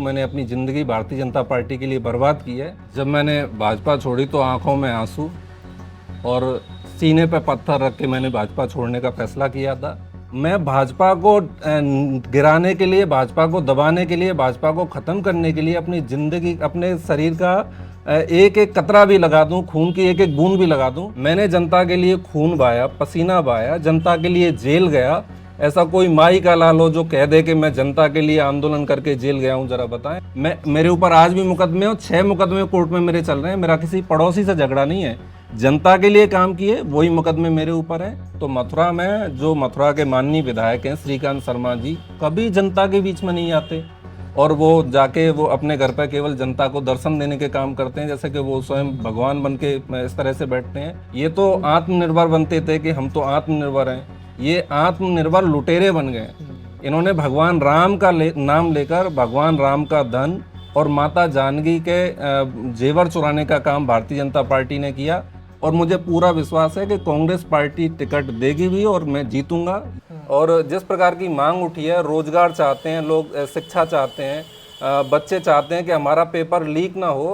मैंने अपनी ज़िंदगी भारतीय जनता पार्टी के लिए बर्बाद की है। जब मैंने भाजपा छोड़ी तो आंखों में आंसू और सीने पे पत्थर रख के मैंने भाजपा छोड़ने का फैसला किया था। मैं भाजपा को गिराने के लिए, भाजपा को दबाने के लिए, भाजपा को ख़त्म करने के लिए अपनी ज़िंदगी, अपने शरीर का एक एक कतरा भी लगा दूं, खून की एक एक बूंद भी लगा दूं। मैंने जनता के लिए खून बहाया, पसीना बहाया, जनता के लिए जेल गया। ऐसा कोई माई का लाल हो जो कह दे कि मैं जनता के लिए आंदोलन करके जेल गया हूं, जरा बताएं। मेरे ऊपर आज भी मुकदमे हो, 6 मुकदमे कोर्ट में मेरे चल रहे हैं। मेरा किसी पड़ोसी से झगड़ा नहीं है, जनता के लिए काम किए वही मुकदमे मेरे ऊपर हैं। तो मथुरा में जो मथुरा के माननीय विधायक हैं श्रीकांत शर्मा जी, कभी जनता के बीच में नहीं आते और वो जाके वो अपने घर पर केवल जनता को दर्शन देने के काम करते हैं, जैसे कि वो स्वयं भगवान बन के इस तरह से बैठते हैं। ये तो आत्मनिर्भर बनते थे कि हम तो आत्मनिर्भर हैं, ये आत्मनिर्भर लुटेरे बन गए। इन्होंने भगवान राम का नाम लेकर भगवान राम का धन और माता जानकी के जेवर चुराने का काम भारतीय जनता पार्टी ने किया। और मुझे पूरा विश्वास है कि कांग्रेस पार्टी टिकट देगी भी और मैं जीतूंगा। और जिस प्रकार की मांग उठी है, रोजगार चाहते हैं लोग, शिक्षा चाहते हैं, बच्चे चाहते हैं कि हमारा पेपर लीक ना हो,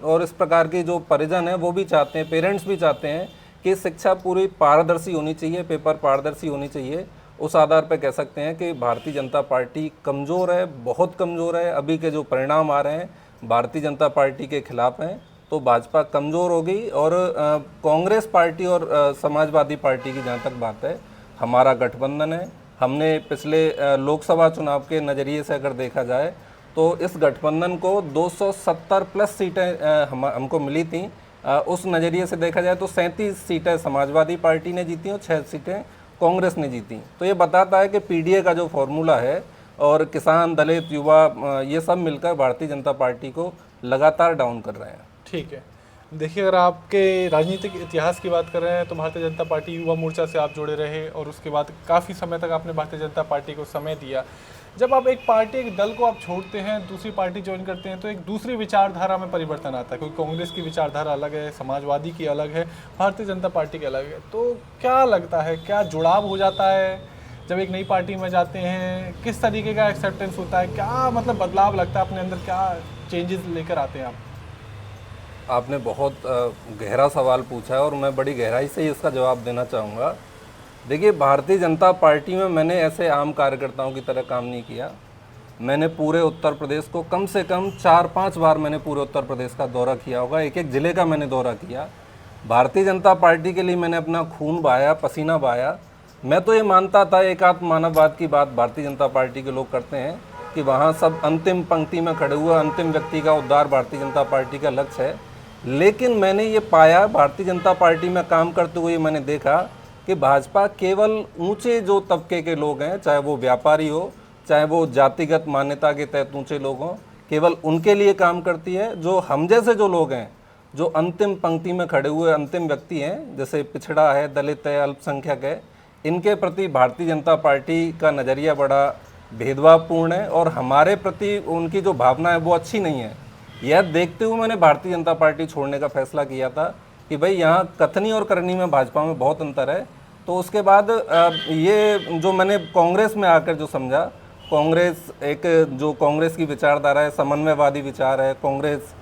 और इस प्रकार की जो परिजन है वो भी चाहते हैं, पेरेंट्स भी चाहते हैं कि शिक्षा पूरी पारदर्शी होनी चाहिए, पेपर पारदर्शी होनी चाहिए। उस आधार पर कह सकते हैं कि भारतीय जनता पार्टी कमज़ोर है, बहुत कमज़ोर है। अभी के जो परिणाम आ रहे हैं भारतीय जनता पार्टी के खिलाफ हैं, तो भाजपा कमज़ोर हो गई। और कांग्रेस पार्टी और समाजवादी पार्टी की जहाँ तक बात है, हमारा गठबंधन है। हमने पिछले लोकसभा चुनाव के नज़रिए से अगर देखा जाए तो इस गठबंधन को 270 प्लस सीटें हमको मिली थी। उस नज़रिए से देखा जाए तो 37 सीटें समाजवादी पार्टी ने जीती और 6 सीटें कांग्रेस ने जीती। तो ये बताता है कि पीडीए का जो फॉर्मूला है और किसान, दलित, युवा, ये सब मिलकर भारतीय जनता पार्टी को लगातार डाउन कर रहे हैं। ठीक है, देखिए अगर आपके राजनीतिक इतिहास की बात कर रहे हैं तो भारतीय जनता पार्टी युवा मोर्चा से आप जुड़े रहे और उसके बाद काफ़ी समय तक आपने भारतीय जनता पार्टी को समय दिया। जब आप एक पार्टी, एक दल को आप छोड़ते हैं, दूसरी पार्टी ज्वाइन करते हैं तो एक दूसरी विचारधारा में परिवर्तन आता है, क्योंकि कांग्रेस की विचारधारा अलग है, समाजवादी की अलग है, भारतीय जनता पार्टी की अलग है। तो क्या लगता है, क्या जुड़ाव हो जाता है जब एक नई पार्टी में जाते हैं? किस तरीके का एक्सेप्टेंस होता है, क्या मतलब बदलाव लगता है अपने अंदर, क्या चेंजेस लेकर आते हैं आप? आपने बहुत गहरा सवाल पूछा है और मैं बड़ी गहराई से इसका जवाब देना चाहूँगा। देखिए, भारतीय जनता पार्टी में मैंने ऐसे आम कार्यकर्ताओं की तरह काम नहीं किया। मैंने पूरे उत्तर प्रदेश को कम से कम 4-5 बार मैंने पूरे उत्तर प्रदेश का दौरा किया होगा, एक एक ज़िले का मैंने दौरा किया। भारतीय जनता पार्टी के लिए मैंने अपना खून बहाया, पसीना बहाया। मैं तो ये मानता था, एकात्म मानववाद की बात भारतीय जनता पार्टी के लोग करते हैं कि वहाँ सब अंतिम पंक्ति में खड़े हुए अंतिम व्यक्ति का उद्धार भारतीय जनता पार्टी का लक्ष्य है। लेकिन मैंने ये पाया, भारतीय जनता पार्टी में काम करते हुए मैंने देखा कि भाजपा केवल ऊंचे जो तबके के लोग हैं, चाहे वो व्यापारी हो, चाहे वो जातिगत मान्यता के तहत ऊंचे लोग हों, केवल उनके लिए काम करती है। जो हम जैसे जो लोग हैं, जो अंतिम पंक्ति में खड़े हुए अंतिम व्यक्ति हैं, जैसे पिछड़ा है, दलित है, अल्पसंख्यक है, इनके प्रति भारतीय जनता पार्टी का नज़रिया बड़ा भेदभावपूर्ण है और हमारे प्रति उनकी जो भावना है वो अच्छी नहीं है। यह देखते हुए मैंने भारतीय जनता पार्टी छोड़ने का फैसला किया था कि भाई यहाँ कथनी और करनी में भाजपा में बहुत अंतर है। तो उसके बाद ये जो मैंने कांग्रेस में आकर जो समझा, कांग्रेस एक जो कांग्रेस की विचारधारा है, समन्वयवादी विचार है। कांग्रेस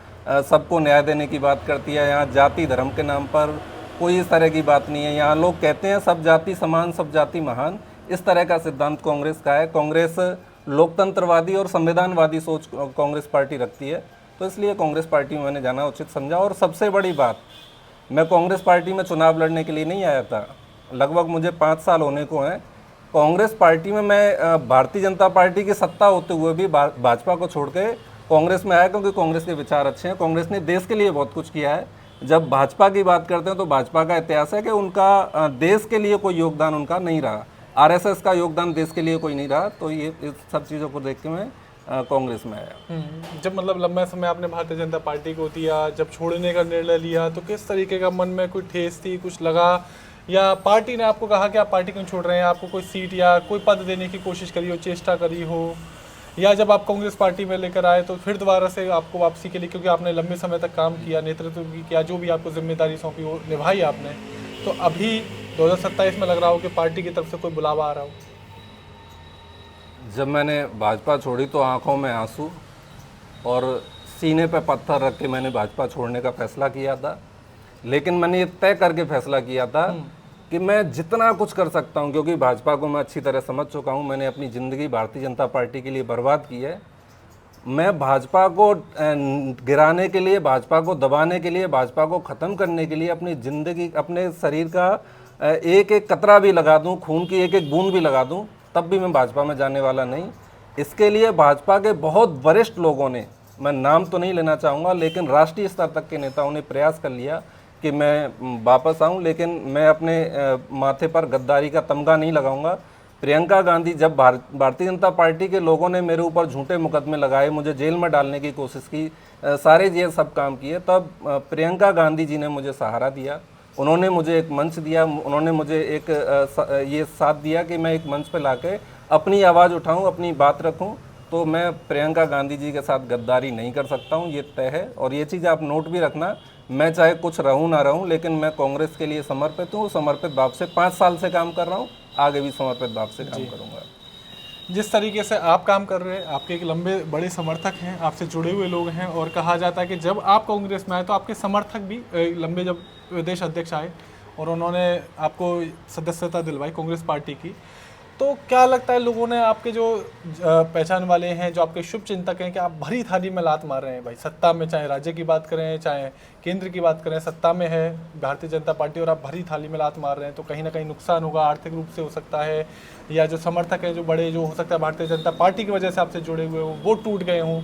सबको न्याय देने की बात करती है। यहाँ जाति धर्म के नाम पर कोई इस तरह की बात नहीं है। यहाँ लोग कहते हैं सब जाति समान, सब जाति महान, इस तरह का सिद्धांत कांग्रेस का है। कांग्रेस लोकतंत्रवादी और संविधानवादी सोच कांग्रेस पार्टी रखती है। तो इसलिए कांग्रेस पार्टी में मैंने जाना उचित समझा। और सबसे बड़ी बात, मैं कांग्रेस पार्टी में चुनाव लड़ने के लिए नहीं आया था। लगभग मुझे 5 साल होने को हैं कांग्रेस पार्टी में। मैं भारतीय जनता पार्टी की सत्ता होते हुए भी भाजपा को छोड़ के कांग्रेस में आया, क्योंकि कांग्रेस के विचार अच्छे हैं। कांग्रेस ने देश के लिए बहुत कुछ किया है। जब भाजपा की बात करते हैं तो भाजपा का इतिहास है कि उनका देश के लिए कोई योगदान उनका नहीं रहा। आरएसएस का योगदान देश के लिए कोई नहीं रहा। तो ये इस सब चीज़ों को देख के मैं कांग्रेस में आया। जब मतलब लंबा समय आपने भारतीय जनता पार्टी को दिया, जब छोड़ने का निर्णय लिया तो किस तरीके का मन में कोई ठेस थी, कुछ लगा, या पार्टी ने आपको कहा कि आप पार्टी क्यों छोड़ रहे हैं, आपको कोई सीट या कोई पद देने की कोशिश करी हो, चेष्टा करी हो, या जब आप कांग्रेस पार्टी में लेकर आए तो फिर दोबारा से आपको वापसी के लिए, क्योंकि आपने लंबे समय तक काम किया, नेतृत्व भी किया, जो भी आपको जिम्मेदारी सौंपी वो निभाई आपने, तो अभी 2027 में लग रहा हो कि पार्टी की तरफ से कोई बुलावा आ रहा हो? जब मैंने भाजपा छोड़ी तो आंखों में आंसू और सीने पे पत्थर रख के मैंने भाजपा छोड़ने का फैसला किया था। लेकिन मैंने ये तय करके फैसला किया था कि मैं जितना कुछ कर सकता हूँ, क्योंकि भाजपा को मैं अच्छी तरह समझ चुका हूँ, मैंने अपनी ज़िंदगी भारतीय जनता पार्टी के लिए बर्बाद की है। मैं भाजपा को गिराने के लिए, भाजपा को दबाने के लिए, भाजपा को ख़त्म करने के लिए अपनी ज़िंदगी, अपने शरीर का एक एक कतरा भी लगा दूं, खून की एक एक बूंद भी लगा दूं, तब भी मैं भाजपा में जाने वाला नहीं। इसके लिए भाजपा के बहुत वरिष्ठ लोगों ने, मैं नाम तो नहीं लेना चाहूँगा, लेकिन राष्ट्रीय स्तर तक के नेताओं ने प्रयास कर लिया कि मैं वापस आऊँ, लेकिन मैं अपने माथे पर गद्दारी का तमगा नहीं लगाऊंगा। प्रियंका गांधी, जब भारतीय जनता पार्टी के लोगों ने मेरे ऊपर झूठे मुकदमे लगाए, मुझे जेल में डालने की कोशिश की, सारे ये सब काम किए, तब प्रियंका गांधी जी ने मुझे सहारा दिया। उन्होंने मुझे एक मंच दिया, उन्होंने मुझे एक ये साथ दिया कि मैं एक मंच पर लाके अपनी आवाज़ उठाऊं, अपनी बात रखूं। तो मैं प्रियंका गांधी जी के साथ गद्दारी नहीं कर सकता हूं, ये तय है। और ये चीज़ आप नोट भी रखना, मैं चाहे कुछ रहूं ना रहूं, लेकिन मैं कांग्रेस के लिए समर्पित हूं, समर्पित भाव से 5 साल से काम कर रहा हूं, आगे भी समर्पित भाव से काम करूंगा। जिस तरीके से आप काम कर रहे हैं, आपके एक लंबे बड़े समर्थक हैं, आपसे जुड़े हुए लोग हैं, और कहा जाता है कि जब आप कांग्रेस में आए तो आपके समर्थक भी लंबे, जब प्रदेश अध्यक्ष आए और उन्होंने आपको सदस्यता दिलवाई कांग्रेस पार्टी की, तो क्या लगता है लोगों ने, आपके जो पहचान वाले हैं, जो आपके शुभ चिंतक हैं, कि आप भरी थाली में लात मार रहे हैं भाई, सत्ता में, चाहे राज्य की बात करें चाहे केंद्र की बात करें, सत्ता में है भारतीय जनता पार्टी और आप भरी थाली में लात मार रहे हैं, तो कहीं ना कहीं नुकसान होगा, आर्थिक रूप से हो सकता है, या जो समर्थक हैं जो बड़े, जो हो सकता है भारतीय जनता पार्टी की वजह से आपसे जुड़े हुए हों, वो टूट गए हों,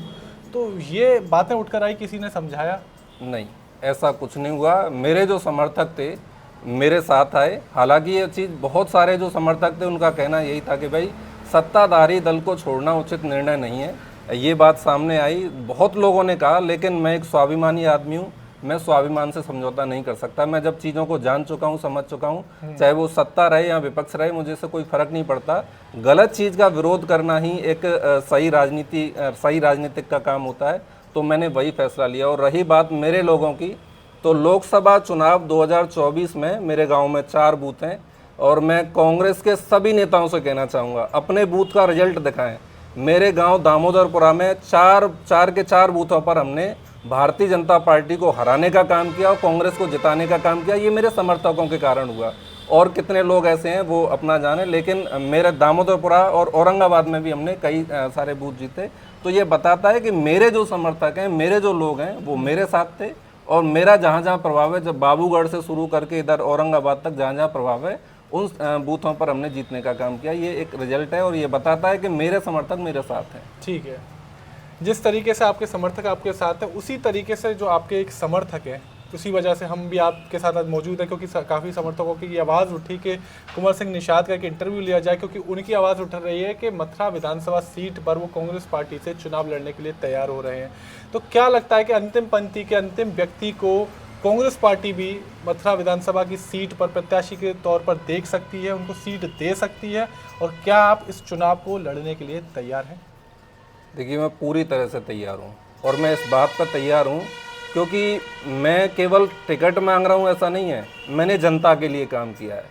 तो ये बातें उठकर आई, किसी ने समझाया? नहीं, ऐसा कुछ नहीं हुआ। मेरे जो समर्थक थे मेरे साथ आए। हालांकि ये चीज़, बहुत सारे जो समर्थक थे उनका कहना यही था कि भाई सत्ताधारी दल को छोड़ना उचित निर्णय नहीं है। ये बात सामने आई, बहुत लोगों ने कहा, लेकिन मैं एक स्वाभिमानी आदमी हूँ, मैं स्वाभिमान से समझौता नहीं कर सकता। मैं जब चीज़ों को जान चुका हूँ, समझ चुका हूँ, चाहे वो सत्ता रहे या विपक्ष रहे, मुझे इससे कोई फर्क नहीं पड़ता। गलत चीज़ का विरोध करना ही एक सही राजनीतिक का काम होता है। तो मैंने वही फैसला लिया। और रही बात मेरे लोगों की, तो लोकसभा चुनाव 2024 में मेरे गांव में 4 बूथ हैं, और मैं कांग्रेस के सभी नेताओं से कहना चाहूँगा, अपने बूथ का रिजल्ट दिखाएं। मेरे गांव दामोदरपुरा में 4 के 4 बूथों पर हमने भारतीय जनता पार्टी को हराने का काम किया और कांग्रेस को जिताने का काम किया। ये मेरे समर्थकों के कारण हुआ। और कितने लोग ऐसे हैं वो अपना जाने, लेकिन मेरे दामोदरपुरा और औरंगाबाद में भी हमने कई सारे बूथ जीते। तो ये बताता है कि मेरे जो समर्थक हैं, मेरे जो लोग हैं, वो मेरे साथ थे। और मेरा जहाँ जहाँ प्रभाव है, जब बाबूगढ़ से शुरू करके इधर औरंगाबाद तक जहाँ जहाँ प्रभाव है, उन बूथों पर हमने जीतने का काम किया। ये एक रिजल्ट है और ये बताता है कि मेरे समर्थक मेरे साथ हैं। ठीक है, जिस तरीके से आपके समर्थक आपके साथ हैं, उसी तरीके से जो आपके एक समर्थक हैं, उसी वजह से हम भी आपके साथ आज मौजूद हैं, क्योंकि काफ़ी समर्थकों की ये आवाज़ उठी कि कुंवर सिंह निषाद का एक इंटरव्यू लिया जाए, क्योंकि उनकी आवाज़ उठ रही है कि मथुरा विधानसभा सीट पर वो कांग्रेस पार्टी से चुनाव लड़ने के लिए तैयार हो रहे हैं। तो क्या लगता है कि अंतिम पंक्ति के अंतिम व्यक्ति को कांग्रेस पार्टी भी मथुरा विधानसभा की सीट पर प्रत्याशी के तौर पर देख सकती है, उनको सीट दे सकती है, और क्या आप इस चुनाव को लड़ने के लिए तैयार हैं? देखिए, मैं पूरी तरह से तैयार हूँ, और मैं इस बात पर तैयार हूँ क्योंकि मैं केवल टिकट मांग रहा हूँ ऐसा नहीं है। मैंने जनता के लिए काम किया है,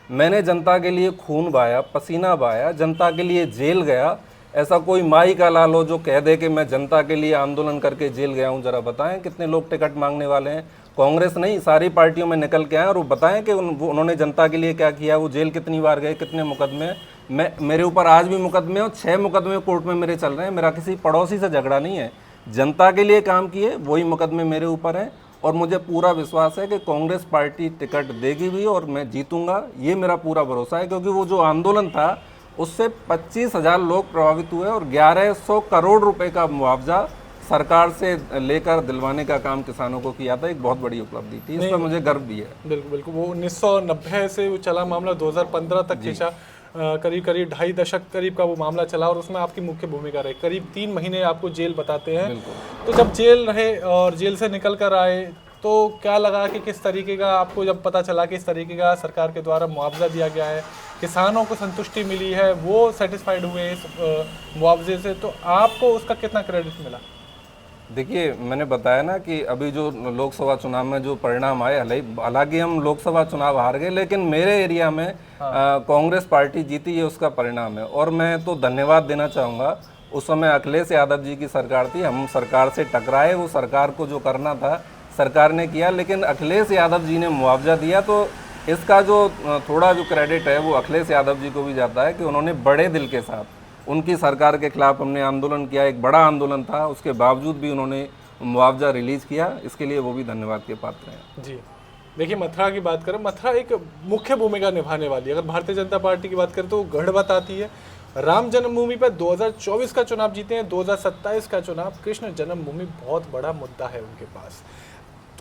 मैंने जनता के लिए खून बहाया, पसीना बहाया, जनता के लिए जेल गया। ऐसा कोई माई का लाल हो जो कह दे कि मैं जनता के लिए आंदोलन करके जेल गया हूँ। जरा बताएं कितने लोग टिकट मांगने वाले हैं? कांग्रेस नहीं, सारी पार्टियों में निकल के आए और वो बताएं कि उन्होंने जनता के लिए क्या किया, वो जेल कितनी बार गए, कितने मुकदमे। मेरे ऊपर आज भी मुकदमे और 6 मुकदमे कोर्ट में मेरे चल रहे हैं। मेरा किसी पड़ोसी से झगड़ा नहीं है, जनता के लिए काम किए, वही मुकदमे मेरे ऊपर हैं। और मुझे पूरा विश्वास है कि कांग्रेस पार्टी टिकट देगी भी और मैं जीतूंगा, ये मेरा पूरा भरोसा है। क्योंकि वो जो आंदोलन था उससे 25,000 लोग प्रभावित हुए और 1100 करोड़ रुपए का मुआवजा सरकार से लेकर दिलवाने का काम किसानों को किया था। एक बहुत बड़ी उपलब्धि थी, इस पर मुझे गर्व भी है। बिल्कुल बिल्कुल। वो 1990 से वो चला मामला, 2015 तक खींचा, करीब 2.5 दशक करीब का वो मामला चला, और उसमें आपकी मुख्य भूमिका रही। करीब 3 महीने आपको जेल बताते हैं। तो जब जेल रहे और जेल से निकल कर आए, तो क्या लगा कि किस तरीके का, आपको जब पता चला कि इस तरीके का सरकार के द्वारा मुआवजा दिया गया है, किसानों को संतुष्टि मिली है, वो सेटिस्फाइड हुए इस मुआवजे से, तो आपको उसका कितना क्रेडिट मिला? देखिए, मैंने बताया ना कि अभी जो लोकसभा चुनाव में जो परिणाम आए, हालांकि हम लोकसभा चुनाव हार गए, लेकिन मेरे एरिया में कांग्रेस पार्टी जीती, ये उसका परिणाम है। और मैं तो धन्यवाद देना चाहूँगा उस समय अखिलेश यादव जी की सरकार थी, हम सरकार से टकराए, वो सरकार को जो करना था सरकार ने किया, लेकिन अखिलेश यादव जी ने मुआवजा दिया। तो इसका जो थोड़ा जो क्रेडिट है वो अखिलेश यादव जी को भी जाता है कि उन्होंने बड़े दिल के साथ, उनकी सरकार के खिलाफ हमने आंदोलन किया, एक बड़ा आंदोलन था, उसके बावजूद भी उन्होंने मुआवजा रिलीज़ किया, इसके लिए वो भी धन्यवाद के पात्र हैं। जी, देखिए मथुरा की बात करें, मथुरा एक मुख्य भूमिका निभाने वाली है। अगर भारतीय जनता पार्टी की बात करें तो गढ़ बात आती है। राम जन्मभूमि पर 2024 का चुनाव जीते हैं, 2027 का चुनाव, कृष्ण जन्मभूमि बहुत बड़ा मुद्दा है उनके पास।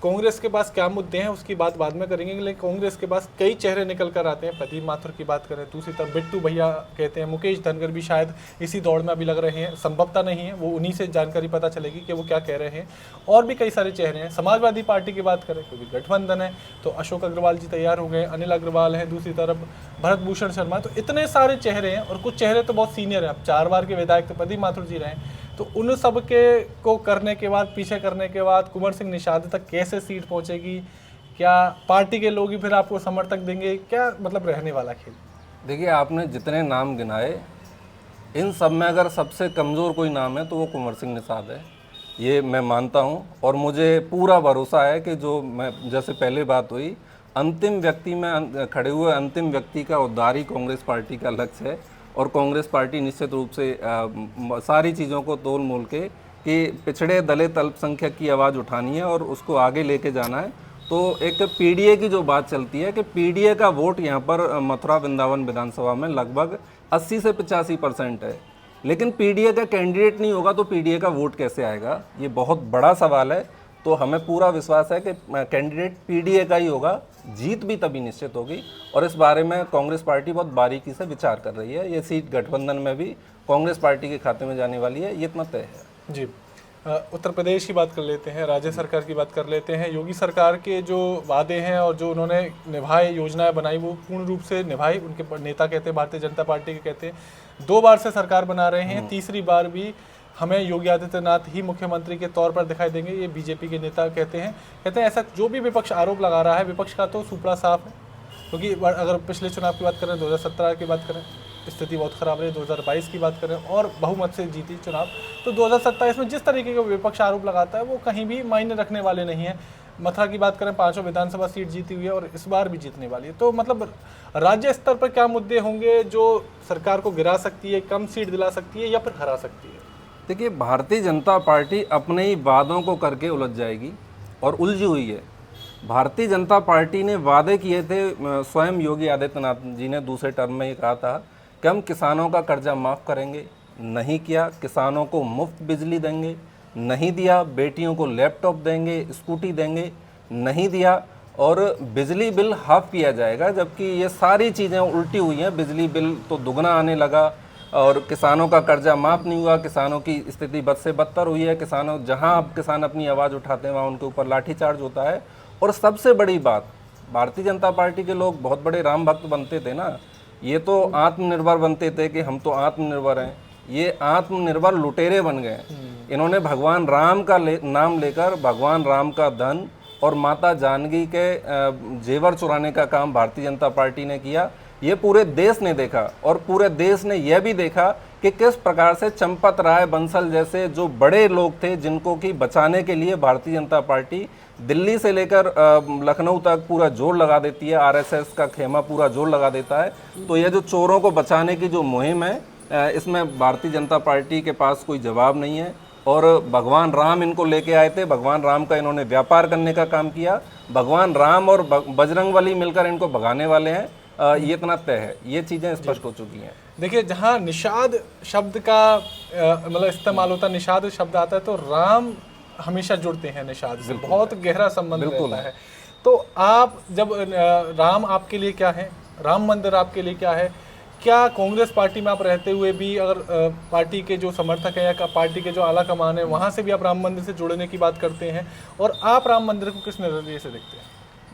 कांग्रेस के पास क्या मुद्दे हैं उसकी बात बाद में करेंगे, लेकिन कांग्रेस के पास कई चेहरे निकल कर आते हैं। प्रदीप माथुर की बात करें, दूसरी तरफ बिट्टू भैया कहते हैं, मुकेश धनगर भी शायद इसी दौड़ में अभी लग रहे हैं, संभवतः नहीं है, वो उन्हीं से जानकारी पता चलेगी कि वो क्या कह रहे हैं। और भी कई सारे चेहरे हैं। समाजवादी पार्टी की बात करें, क्योंकि गठबंधन है, तो अशोक अग्रवाल जी तैयार हो गए, अनिल अग्रवाल हैं, दूसरी तरफ भरत भूषण शर्मा, तो इतने सारे चेहरे हैं। और कुछ चेहरे तो बहुत सीनियर हैं, अब 4 बार के विधायक तो प्रदीप माथुर जी रहे हैं। तो उन सब के को करने के बाद, पीछे करने के बाद कुंवर सिंह निषाद तक कैसे सीट पहुंचेगी, क्या पार्टी के लोग ही फिर आपको समर्थक देंगे, क्या मतलब रहने वाला खेल? देखिए, आपने जितने नाम गिनाए, इन सब में अगर सबसे कमज़ोर कोई नाम है तो वो कुंवर सिंह निषाद है, ये मैं मानता हूँ। और मुझे पूरा भरोसा है कि जो मैं, जैसे पहले बात हुई, अंतिम व्यक्ति में खड़े हुए अंतिम व्यक्ति का उद्धार ही कांग्रेस पार्टी का लक्ष्य है। और कांग्रेस पार्टी निश्चित रूप से सारी चीज़ों को तोल मोल के कि पिछड़े दलित अल्पसंख्यक की आवाज़ उठानी है और उसको आगे लेके जाना है। तो एक पीडीए की जो बात चलती है कि पीडीए का वोट यहाँ पर मथुरा वृंदावन विधानसभा में लगभग 80 से 85% है, लेकिन पीडीए का कैंडिडेट नहीं होगा तो पीडीए का वोट कैसे आएगा, ये बहुत बड़ा सवाल है। तो हमें पूरा विश्वास है कि कैंडिडेट पीडीए का ही होगा, जीत भी तभी निश्चित होगी। और इस बारे में कांग्रेस पार्टी बहुत बारीकी से विचार कर रही है। ये सीट गठबंधन में भी कांग्रेस पार्टी के खाते में जाने वाली है, ये इतना तय है। जी, उत्तर प्रदेश की बात कर लेते हैं, राज्य सरकार की बात कर लेते हैं। योगी सरकार के जो वादे हैं और जो उन्होंने निभाए, योजनाएं बनाई, वो पूर्ण रूप से निभाई। उनके नेता कहते हैं, भारतीय जनता पार्टी के कहते हैं 2 बार से सरकार बना रहे हैं, तीसरी बार भी हमें योगी आदित्यनाथ ही मुख्यमंत्री के तौर पर दिखाई देंगे, ये बीजेपी के नेता कहते हैं ऐसा जो भी विपक्ष आरोप लगा रहा है, विपक्ष का तो सुपड़ा साफ है। क्योंकि अगर पिछले चुनाव की बात करें, 2017 की बात करें, स्थिति बहुत खराब रही, 2022 की बात करें और बहुमत से जीती चुनाव, तो 2027 में जिस तरीके का विपक्ष आरोप लगाता है वो कहीं भी मायने रखने वाले नहीं है। मथुरा की बात करें, 5 विधानसभा सीट जीती हुई है और इस बार भी जीतने वाली है। तो मतलब राज्य स्तर पर क्या मुद्दे होंगे जो सरकार को गिरा सकती है, कम सीट दिला सकती है या फिर हरा सकती है? देखिए, भारतीय जनता पार्टी अपने ही वादों को करके उलझ जाएगी और उलझी हुई है। भारतीय जनता पार्टी ने वादे किए थे, स्वयं योगी आदित्यनाथ जी ने दूसरे टर्म में ही कहा था कि हम किसानों का कर्जा माफ़ करेंगे, नहीं किया। किसानों को मुफ्त बिजली देंगे, नहीं दिया। बेटियों को लैपटॉप देंगे, स्कूटी देंगे, नहीं दिया। और बिजली बिल हाफ किया जाएगा, जबकि ये सारी चीज़ें उल्टी हुई हैं। बिजली बिल तो दुगना आने लगा और किसानों का कर्जा माफ़ नहीं हुआ। किसानों की स्थिति बद से बदतर हुई है। किसानों, जहां अब किसान अपनी आवाज़ उठाते हैं वहाँ उनके ऊपर लाठीचार्ज होता है। और सबसे बड़ी बात, भारतीय जनता पार्टी के लोग बहुत बड़े राम भक्त बनते थे ना, ये तो आत्मनिर्भर बनते थे कि हम तो आत्मनिर्भर हैं, ये आत्मनिर्भर लुटेरे बन गए। इन्होंने भगवान राम का नाम लेकर भगवान राम का धन और माता जानकी के जेवर चुराने का काम भारतीय जनता पार्टी ने किया। ये पूरे देश ने देखा और पूरे देश ने यह भी देखा कि किस प्रकार से चंपत राय बंसल जैसे जो बड़े लोग थे, जिनको कि बचाने के लिए भारतीय जनता पार्टी दिल्ली से लेकर लखनऊ तक पूरा जोर लगा देती है, आरएसएस का खेमा पूरा जोर लगा देता है। तो ये जो चोरों को बचाने की जो मुहिम है, इसमें भारतीय जनता पार्टी के पास कोई जवाब नहीं है। और भगवान राम इनको लेके आए थे, भगवान राम का इन्होंने व्यापार करने का काम किया। भगवान राम और बजरंगबली मिलकर इनको भगाने वाले हैं, ये इतना तय है। ये चीज़ें स्पष्ट हो चुकी हैं। देखिए, जहाँ निषाद शब्द का मतलब इस्तेमाल होता है, निषाद शब्द आता है तो राम हमेशा जुड़ते हैं निषाद से, बहुत गहरा संबंध रहता है। तो आप जब राम आपके लिए क्या है, राम मंदिर आपके लिए क्या है? क्या कांग्रेस पार्टी में आप रहते हुए भी अगर पार्टी के जो समर्थक हैं या पार्टी के जो आला कमान है वहाँ से भी आप राम मंदिर से जुड़ने की बात करते हैं, और आप राम मंदिर को किस नज़रिए से देखते हैं?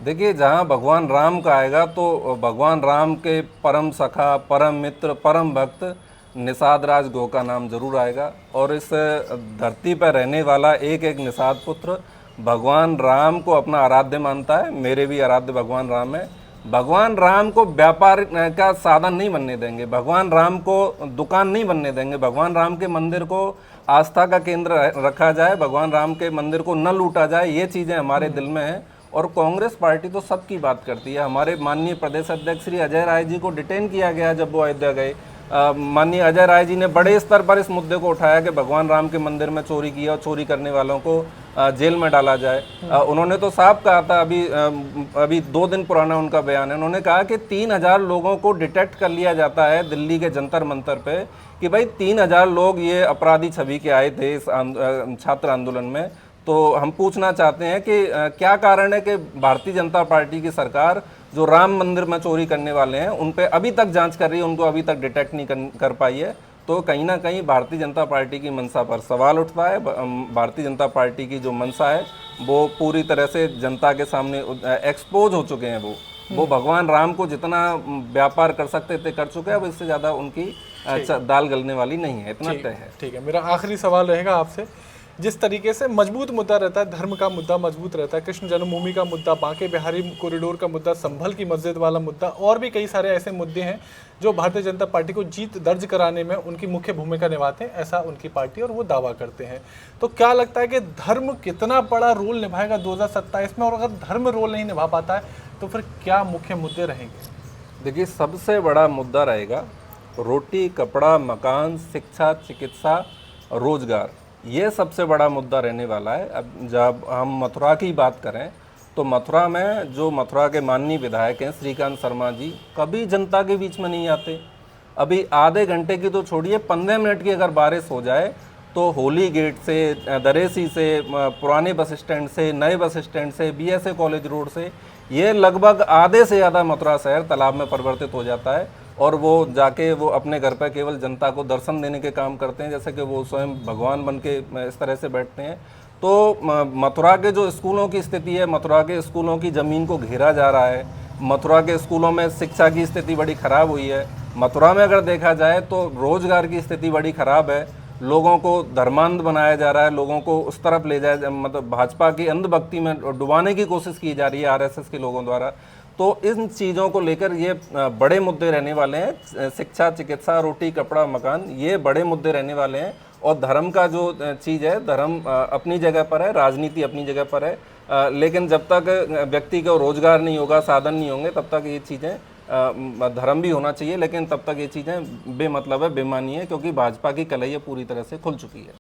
देखिए, जहाँ भगवान राम का आएगा तो भगवान राम के परम सखा, परम मित्र, परम भक्त निषाद राज गो का नाम जरूर आएगा। और इस धरती पर रहने वाला एक एक निषाद पुत्र भगवान राम को अपना आराध्य मानता है। मेरे भी आराध्य भगवान राम है। भगवान राम को व्यापार का साधन नहीं बनने देंगे, भगवान राम को दुकान नहीं बनने देंगे, भगवान राम के मंदिर को आस्था का केंद्र रखा जाए, भगवान राम के मंदिर को न लूटा जाए, ये चीज़ें हमारे दिल में हैं। और कांग्रेस पार्टी तो सबकी बात करती है। हमारे माननीय प्रदेश अध्यक्ष श्री अजय राय जी को डिटेन किया गया जब वो अयोध्या गए। माननीय अजय राय जी ने बड़े स्तर पर इस मुद्दे को उठाया कि भगवान राम के मंदिर में चोरी किया और चोरी करने वालों को जेल में डाला जाए। उन्होंने तो साफ कहा था, अभी 2 दिन पुराना उनका बयान है, उन्होंने कहा कि 3000 लोगों को डिटेक्ट कर लिया जाता है दिल्ली के जंतर मंतर पे कि भाई 3000 लोग ये अपराधी छवि के आए थे इस छात्र आंदोलन में। तो हम पूछना चाहते हैं कि क्या कारण है कि भारतीय जनता पार्टी की सरकार जो राम मंदिर में चोरी करने वाले हैं उन पे अभी तक जांच कर रही है, उनको अभी तक डिटेक्ट नहीं कर पाई है। तो कहीं ना कहीं भारतीय जनता पार्टी की मंशा पर सवाल उठता है। भारतीय जनता पार्टी की जो मंशा है वो पूरी तरह से जनता के सामने एक्सपोज हो चुके हैं। वो भगवान राम को जितना व्यापार कर सकते थे कर चुके हैं, अब इससे ज़्यादा उनकी दाल गलने वाली नहीं है, इतना तय है। ठीक है, मेरा आखिरी सवाल रहेगा आपसे। जिस तरीके से मजबूत मुद्दा रहता है, धर्म का मुद्दा मजबूत रहता है, कृष्ण जन्मभूमि का मुद्दा, बांके बिहारी कॉरिडोर का मुद्दा, संभल की मस्जिद वाला मुद्दा और भी कई सारे ऐसे मुद्दे हैं जो भारतीय जनता पार्टी को जीत दर्ज कराने में उनकी मुख्य भूमिका निभाते हैं, ऐसा उनकी पार्टी और वो दावा करते हैं। तो क्या लगता है कि धर्म कितना बड़ा रोल निभाएगा 2027 में, और अगर धर्म रोल नहीं निभा पाता है तो फिर क्या मुख्य मुद्दे रहेंगे? देखिए, सबसे बड़ा मुद्दा रहेगा रोटी, कपड़ा, मकान, शिक्षा, चिकित्सा, रोजगार। ये सबसे बड़ा मुद्दा रहने वाला है। अब जब हम मथुरा की बात करें तो मथुरा में जो मथुरा के माननीय विधायक हैं श्रीकांत शर्मा जी कभी जनता के बीच में नहीं आते। अभी आधे घंटे की तो छोड़िए, 15 मिनट की अगर बारिश हो जाए तो होली गेट से, दरेसी से, पुराने बस स्टैंड से, नए बस स्टैंड से, BSA कॉलेज रोड से, ये लगभग आधे से ज़्यादा मथुरा शहर तालाब में परिवर्तित हो जाता है। और वो जाके वो अपने घर पर केवल जनता को दर्शन देने के काम करते हैं, जैसे कि वो स्वयं भगवान बन के इस तरह से बैठते हैं। तो मथुरा के जो स्कूलों की स्थिति है, मथुरा के स्कूलों की ज़मीन को घेरा जा रहा है, मथुरा के स्कूलों में शिक्षा की स्थिति बड़ी ख़राब हुई है। मथुरा में अगर देखा जाए तो रोज़गार की स्थिति बड़ी ख़राब है, लोगों को धर्मांध बनाया जा रहा है, लोगों को उस तरफ ले जाया, मतलब भाजपा की अंधभक्ति में डुबाने की कोशिश की जा रही है RSS के लोगों द्वारा। तो इन चीज़ों को लेकर ये बड़े मुद्दे रहने वाले हैं। शिक्षा, चिकित्सा, रोटी, कपड़ा, मकान, ये बड़े मुद्दे रहने वाले हैं। और धर्म का जो चीज़ है, धर्म अपनी जगह पर है, राजनीति अपनी जगह पर है, लेकिन जब तक व्यक्ति को रोजगार नहीं होगा, साधन नहीं होंगे, तब तक ये चीज़ें, धर्म भी होना चाहिए लेकिन तब तक ये चीज़ें बेमतलब है, बेमानी है, क्योंकि भाजपा की कलैया पूरी तरह से खुल चुकी है।